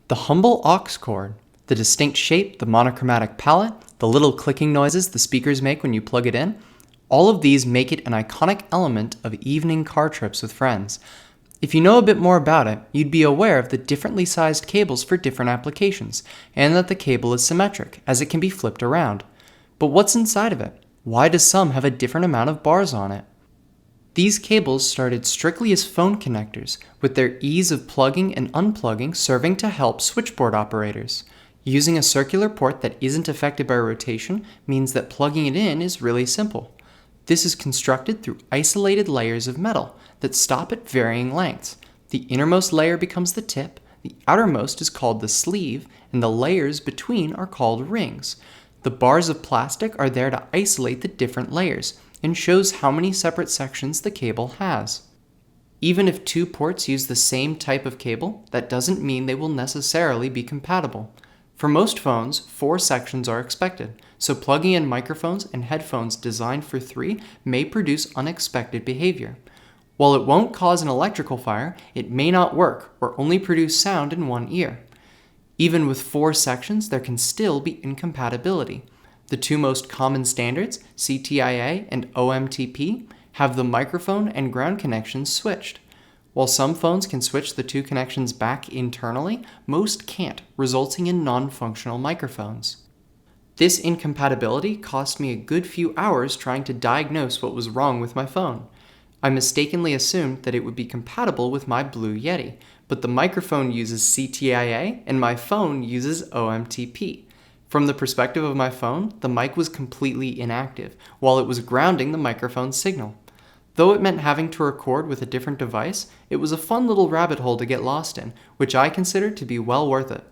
The humble aux cord, the distinct shape, the monochromatic palette, the little clicking noises the speakers make when you plug it in, all of these make it an iconic element of evening car trips with friends. If you know a bit more about it, you'd be aware of the differently sized cables for different applications, and that the cable is symmetric, as it can be flipped around. But what's inside of it? Why does some have a different amount of bars on it? These cables started strictly as phone connectors, with their ease of plugging and unplugging serving to help switchboard operators. Using a circular port that isn't affected by rotation means that plugging it in is really simple. This is constructed through isolated layers of metal that stop at varying lengths. The innermost layer becomes the tip, the outermost is called the sleeve, and the layers between are called rings. The bars of plastic are there to isolate the different layers, and shows how many separate sections the cable has. Even if two ports use the same type of cable, that doesn't mean they will necessarily be compatible. For most phones, 4 sections are expected, so plugging in microphones and headphones designed for 3 may produce unexpected behavior. While it won't cause an electrical fire, it may not work or only produce sound in one ear. Even with 4 sections, there can still be incompatibility. The 2 most common standards, CTIA and OMTP, have the microphone and ground connections switched. While some phones can switch the 2 connections back internally, most can't, resulting in non-functional microphones. This incompatibility cost me a good few hours trying to diagnose what was wrong with my phone. I mistakenly assumed that it would be compatible with my Blue Yeti, but the microphone uses CTIA and my phone uses OMTP. From the perspective of my phone, the mic was completely inactive, while it was grounding the microphone's signal. Though it meant having to record with a different device, it was a fun little rabbit hole to get lost in, which I considered to be well worth it.